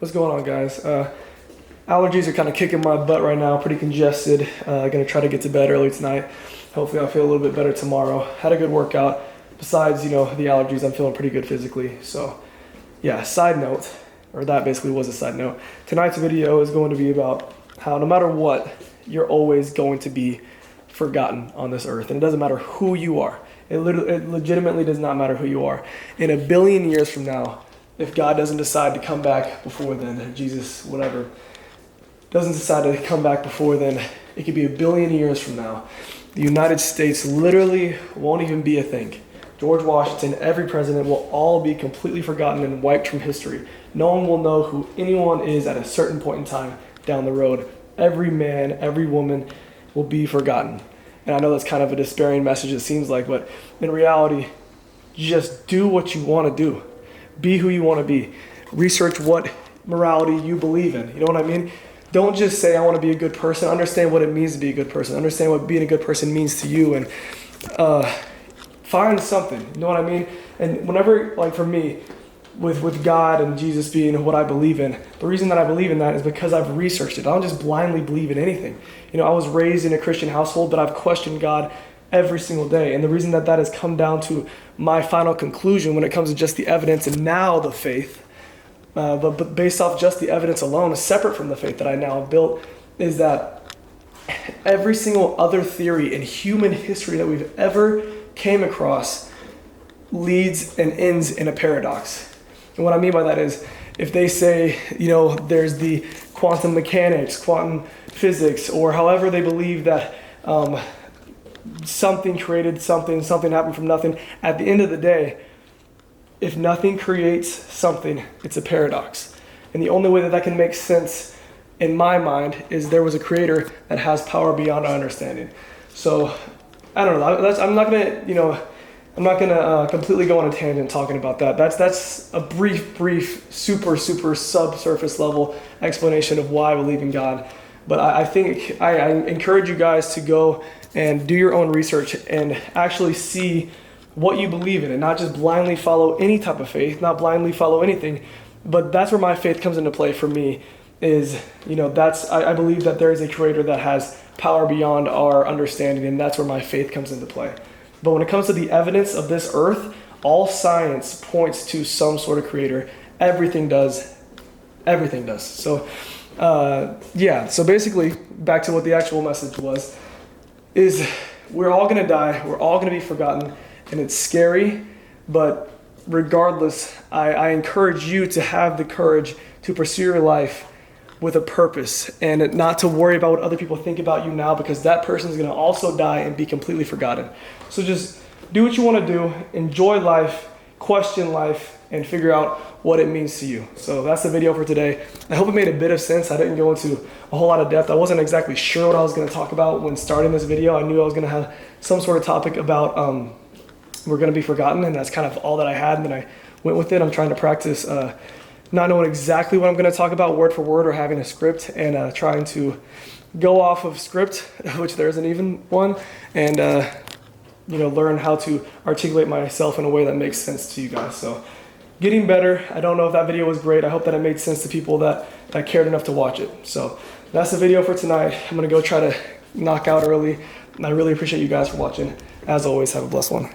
What's going on, guys? Allergies are kind of kicking my butt right now, pretty congested. Gonna try to get to bed early tonight. Hopefully I'll feel a little bit better tomorrow. Had a good workout. Besides, the allergies, I'm feeling pretty good physically. So yeah, side note, or that basically was a side note. Tonight's video is going to be about how no matter what, you're always going to be forgotten on this earth. And it doesn't matter who you are. It legitimately does not matter who you are. In a billion years from now, if God doesn't decide to come back before then, Jesus, whatever, doesn't decide to come back before then, it could be a billion years from now. The United States literally won't even be a thing. George Washington, every president will all be completely forgotten and wiped from history. No one will know who anyone is at a certain point in time down the road. Every man, every woman will be forgotten. And I know that's kind of a despairing message, it seems like, but in reality, just do what you want to do. Be who you want to be. Research what morality you believe in. You know what I mean? Don't just say, I want to be a good person. Understand what it means to be a good person. Understand what being a good person means to you. And find something. You know what I mean? And whenever, like for me, with God and Jesus being what I believe in, the reason that I believe in that is because I've researched it. I don't just blindly believe in anything. I was raised in a Christian household, but I've questioned God every single day. And the reason that has come down to my final conclusion when it comes to just the evidence and now the faith, but based off just the evidence alone, separate from the faith that I now have built, is that every single other theory in human history that we've ever came across leads and ends in a paradox. And what I mean by that is, if they say, there's the quantum mechanics, quantum physics, or however they believe that something created something happened from nothing, at the end of the day, if nothing creates something, it's a paradox. And the only way that can make sense in my mind is there was a creator that has power beyond our understanding. So, I don't know, I'm not gonna completely go on a tangent talking about that. That's a brief, super subsurface level explanation of why I believe in God. But I think I encourage you guys to go and do your own research and actually see what you believe in, and not just blindly follow any type of faith, not blindly follow anything. But that's where my faith comes into play for me. I believe that there is a creator that has power beyond our understanding, and that's where my faith comes into play. But when it comes to the evidence of this earth, all science points to some sort of creator. Everything does. So, so basically, back to what the actual message was, is we're all going to die, we're all going to be forgotten, and it's scary, but regardless, I encourage you to have the courage to pursue your life with a purpose and not to worry about what other people think about you now, because that person is going to also die and be completely forgotten. So just do what you want to do, enjoy life, question life, and figure out what it means to you. So that's the video for today. I hope it made a bit of sense. I didn't go into a whole lot of depth. I wasn't exactly sure what I was going to talk about when starting this video. I knew I was going to have some sort of topic about we're going to be forgotten, and that's kind of all that I had, and then I went with it. I'm trying to practice not knowing exactly what I'm going to talk about word for word or having a script, and trying to go off of script, which there isn't even one, and learn how to articulate myself in a way that makes sense to you guys. So getting better. I don't know if that video was great. I hope that it made sense to people that cared enough to watch it. So that's the video for tonight. I'm going to go try to knock out early, and I really appreciate you guys for watching. As always, have a blessed one.